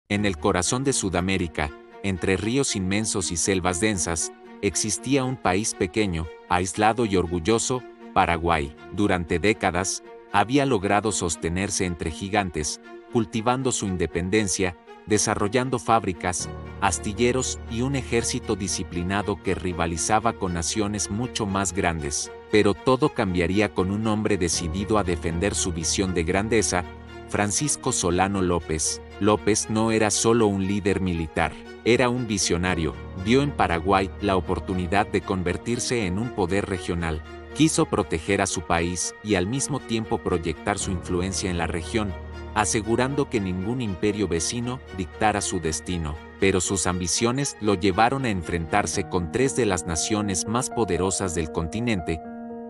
En el corazón de Sudamérica, entre ríos inmensos y selvas densas, existía un país pequeño, aislado y orgulloso, Paraguay. Durante décadas, había logrado sostenerse entre gigantes, cultivando su independencia, desarrollando fábricas, astilleros y un ejército disciplinado que rivalizaba con naciones mucho más grandes. Pero todo cambiaría con un hombre decidido a defender su visión de grandeza, Francisco Solano López. López no era solo un líder militar, era un visionario. Vio en Paraguay la oportunidad de convertirse en un poder regional. Quiso proteger a su país y al mismo tiempo proyectar su influencia en la región, asegurando que ningún imperio vecino dictara su destino. Pero sus ambiciones lo llevaron a enfrentarse con tres de las naciones más poderosas del continente: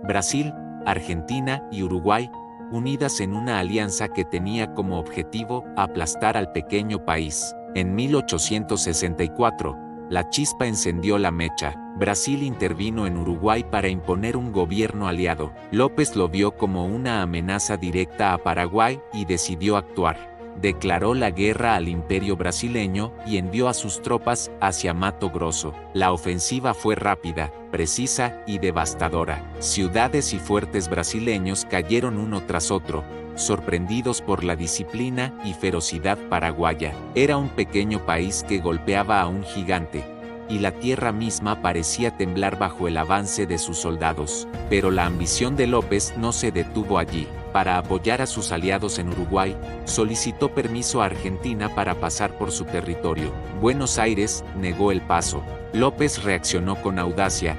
Brasil, Argentina y Uruguay, unidas en una alianza que tenía como objetivo aplastar al pequeño país. En 1864, la chispa encendió la mecha. Brasil intervino en Uruguay para imponer un gobierno aliado. López lo vio como una amenaza directa a Paraguay y decidió actuar. Declaró la guerra al imperio brasileño y envió a sus tropas hacia Mato Grosso. La ofensiva fue rápida, precisa y devastadora. Ciudades y fuertes brasileños cayeron uno tras otro, sorprendidos por la disciplina y ferocidad paraguaya. Era un pequeño país que golpeaba a un gigante, y la tierra misma parecía temblar bajo el avance de sus soldados. Pero la ambición de López no se detuvo allí. Para apoyar a sus aliados en Uruguay, solicitó permiso a Argentina para pasar por su territorio. Buenos Aires negó el paso. López reaccionó con audacia.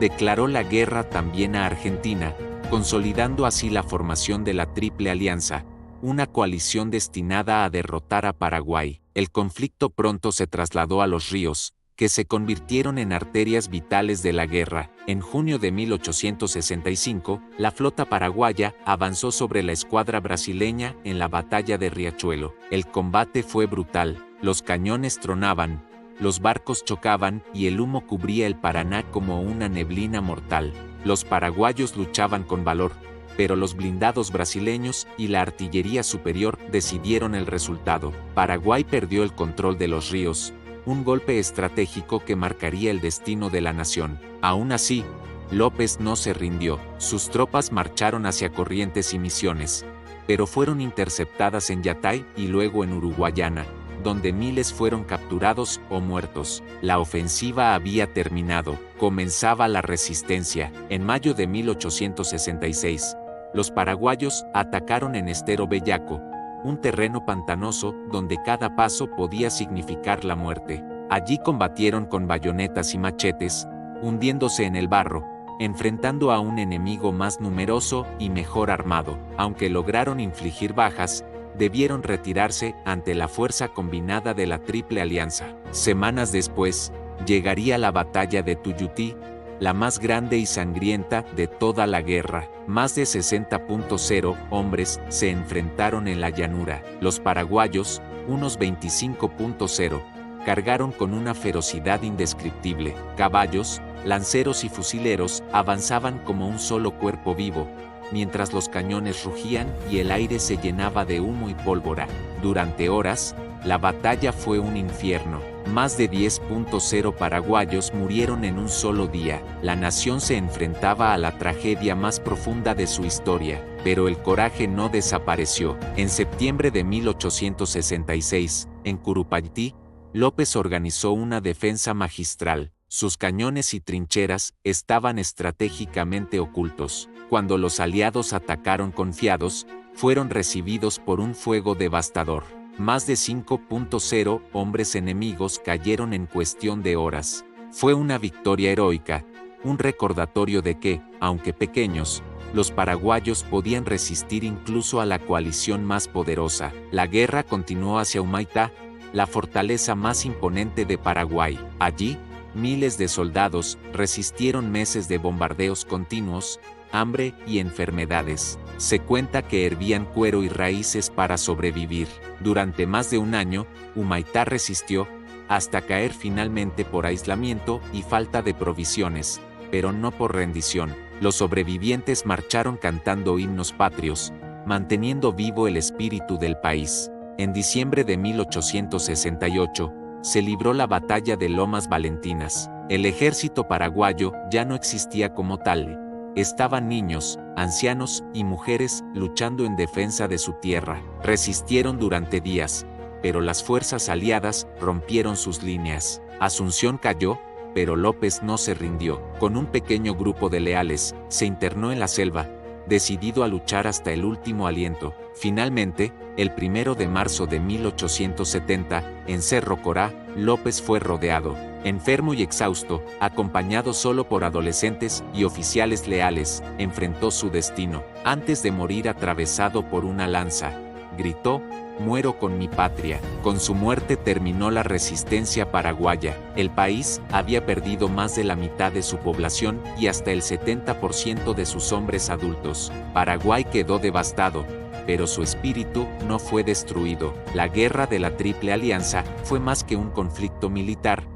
Declaró la guerra también a Argentina, consolidando así la formación de la Triple Alianza, una coalición destinada a derrotar a Paraguay. El conflicto pronto se trasladó a los ríos, que se convirtieron en arterias vitales de la guerra. En junio de 1865, la flota paraguaya avanzó sobre la escuadra brasileña en la batalla de Riachuelo. El combate fue brutal, los cañones tronaban, los barcos chocaban y el humo cubría el Paraná como una neblina mortal. Los paraguayos luchaban con valor, pero los blindados brasileños y la artillería superior decidieron el resultado. Paraguay perdió el control de los ríos, un golpe estratégico que marcaría el destino de la nación. Aún así, López no se rindió. Sus tropas marcharon hacia Corrientes y Misiones, pero fueron interceptadas en Yatay y luego en Uruguayana, donde miles fueron capturados o muertos. La ofensiva había terminado, comenzaba la resistencia. En mayo de 1866, los paraguayos atacaron en Estero Bellaco, un terreno pantanoso donde cada paso podía significar la muerte. Allí combatieron con bayonetas y machetes, hundiéndose en el barro, enfrentando a un enemigo más numeroso y mejor armado. Aunque lograron infligir bajas, debieron retirarse ante la fuerza combinada de la Triple Alianza. Semanas después, llegaría la batalla de Tuyutí, la más grande y sangrienta de toda la guerra. Más de 60.0 hombres se enfrentaron en la llanura. Los paraguayos, unos 25.0, cargaron con una ferocidad indescriptible. Caballos, lanceros y fusileros avanzaban como un solo cuerpo vivo, mientras los cañones rugían y el aire se llenaba de humo y pólvora. Durante horas, la batalla fue un infierno. Más de 10.0 paraguayos murieron en un solo día. La nación se enfrentaba a la tragedia más profunda de su historia, pero el coraje no desapareció. En septiembre de 1866, en Curupaytí, López organizó una defensa magistral. Sus cañones y trincheras estaban estratégicamente ocultos. Cuando los aliados atacaron confiados, fueron recibidos por un fuego devastador. Más de 5.0 hombres enemigos cayeron en cuestión de horas. Fue una victoria heroica, un recordatorio de que, aunque pequeños, los paraguayos podían resistir incluso a la coalición más poderosa. La guerra continuó hacia Humaitá, la fortaleza más imponente de Paraguay. Allí, miles de soldados resistieron meses de bombardeos continuos, hambre y enfermedades. Se cuenta que hervían cuero y raíces para sobrevivir. Durante más de un año, Humaitá resistió, hasta caer finalmente por aislamiento y falta de provisiones, pero no por rendición. Los sobrevivientes marcharon cantando himnos patrios, manteniendo vivo el espíritu del país. En diciembre de 1868, se libró la batalla de Lomas Valentinas. El ejército paraguayo ya no existía como tal. Estaban niños, ancianos y mujeres luchando en defensa de su tierra. Resistieron durante días, pero las fuerzas aliadas rompieron sus líneas. Asunción cayó, pero López no se rindió. Con un pequeño grupo de leales, se internó en la selva, decidido a luchar hasta el último aliento. Finalmente, el 1 de marzo de 1870, en Cerro Corá, López fue rodeado. Enfermo y exhausto, acompañado solo por adolescentes y oficiales leales, enfrentó su destino. Antes de morir atravesado por una lanza, gritó: «Muero con mi patria». Con su muerte terminó la resistencia paraguaya. El país había perdido más de la mitad de su población y hasta el 70% de sus hombres adultos. Paraguay quedó devastado, pero su espíritu no fue destruido. La Guerra de la Triple Alianza fue más que un conflicto militar.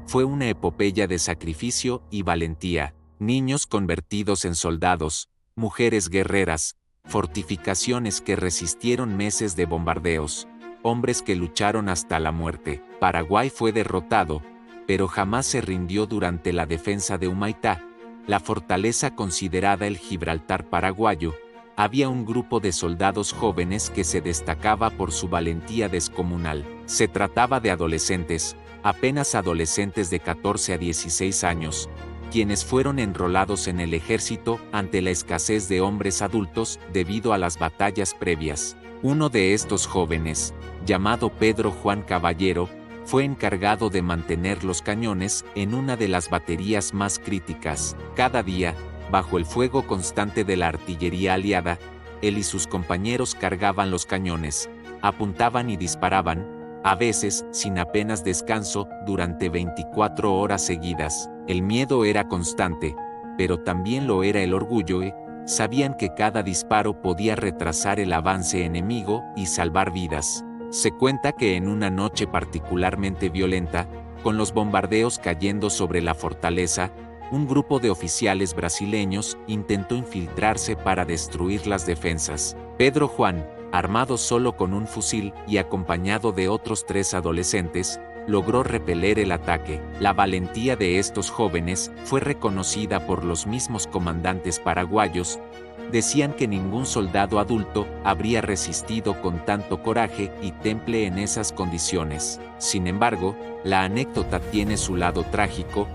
Fue una epopeya de sacrificio y valentía. Niños convertidos en soldados, mujeres guerreras, fortificaciones que resistieron meses de bombardeos, hombres que lucharon hasta la muerte. Paraguay fue derrotado, pero jamás se rindió durante la defensa de Humaitá, la fortaleza considerada el Gibraltar paraguayo. Había un grupo de soldados jóvenes que se destacaba por su valentía descomunal. Se trataba de adolescentes, apenas adolescentes de 14 a 16 años, quienes fueron enrolados en el ejército ante la escasez de hombres adultos debido a las batallas previas. Uno de estos jóvenes, llamado Pedro Juan Caballero, fue encargado de mantener los cañones en una de las baterías más críticas. Cada día, bajo el fuego constante de la artillería aliada, él y sus compañeros cargaban los cañones, apuntaban y disparaban, a veces sin apenas descanso, durante 24 horas seguidas. El miedo era constante, pero también lo era el orgullo. Sabían que cada disparo podía retrasar el avance enemigo y salvar vidas. Se cuenta que en una noche particularmente violenta, con los bombardeos cayendo sobre la fortaleza, un grupo de oficiales brasileños intentó infiltrarse para destruir las defensas. Pedro Juan, armado solo con un fusil y acompañado de otros 3 adolescentes, logró repeler el ataque. La valentía de estos jóvenes fue reconocida por los mismos comandantes paraguayos. Decían que ningún soldado adulto habría resistido con tanto coraje y temple en esas condiciones. Sin embargo, la anécdota tiene su lado trágico.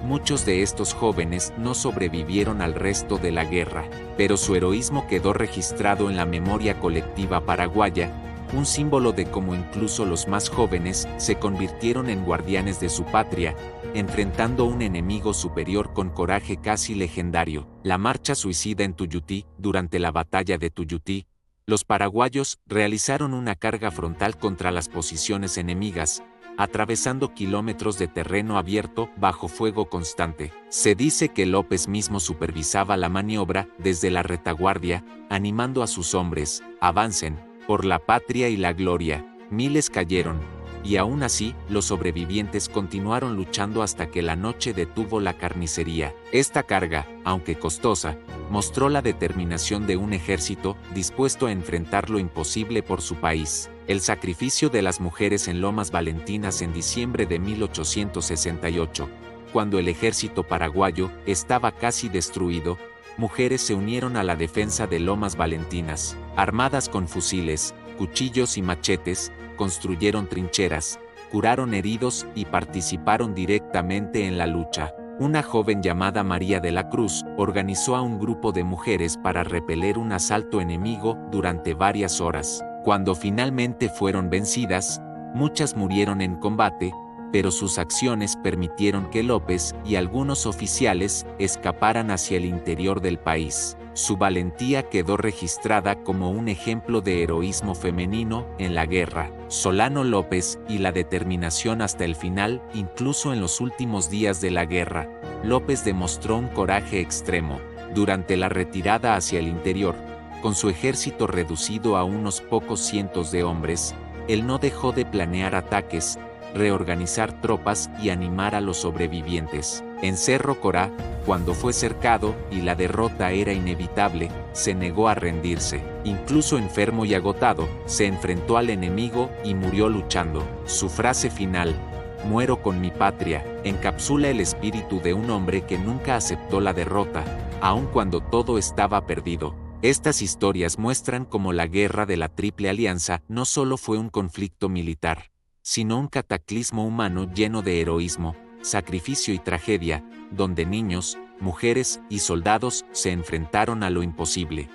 Muchos de estos jóvenes no sobrevivieron al resto de la guerra, pero su heroísmo quedó registrado en la memoria colectiva paraguaya, un símbolo de cómo incluso los más jóvenes se convirtieron en guardianes de su patria, enfrentando un enemigo superior con coraje casi legendario. La marcha suicida en Tuyutí. Durante la batalla de Tuyutí, los paraguayos realizaron una carga frontal contra las posiciones enemigas, atravesando kilómetros de terreno abierto bajo fuego constante. Se dice que López mismo supervisaba la maniobra desde la retaguardia, animando a sus hombres: «Avancen, por la patria y la gloria». Miles cayeron, y aún así, los sobrevivientes continuaron luchando hasta que la noche detuvo la carnicería. Esta carga, aunque costosa, mostró la determinación de un ejército dispuesto a enfrentar lo imposible por su país. El sacrificio de las mujeres en Lomas Valentinas en diciembre de 1868, cuando el ejército paraguayo estaba casi destruido, mujeres se unieron a la defensa de Lomas Valentinas. Armadas con fusiles, cuchillos y machetes, construyeron trincheras, curaron heridos y participaron directamente en la lucha. Una joven llamada María de la Cruz organizó a un grupo de mujeres para repeler un asalto enemigo durante varias horas. Cuando finalmente fueron vencidas, muchas murieron en combate, pero sus acciones permitieron que López y algunos oficiales escaparan hacia el interior del país. Su valentía quedó registrada como un ejemplo de heroísmo femenino en la guerra. Solano López y la determinación hasta el final. Incluso en los últimos días de la guerra, López demostró un coraje extremo. Durante la retirada hacia el interior, con su ejército reducido a unos pocos cientos de hombres, él no dejó de planear ataques, reorganizar tropas y animar a los sobrevivientes. En Cerro Corá, cuando fue cercado y la derrota era inevitable, se negó a rendirse. Incluso enfermo y agotado, se enfrentó al enemigo y murió luchando. Su frase final, "Muero con mi patria", encapsula el espíritu de un hombre que nunca aceptó la derrota, aun cuando todo estaba perdido. Estas historias muestran cómo la guerra de la Triple Alianza no solo fue un conflicto militar, sino un cataclismo humano lleno de heroísmo, sacrificio y tragedia, donde niños, mujeres y soldados se enfrentaron a lo imposible.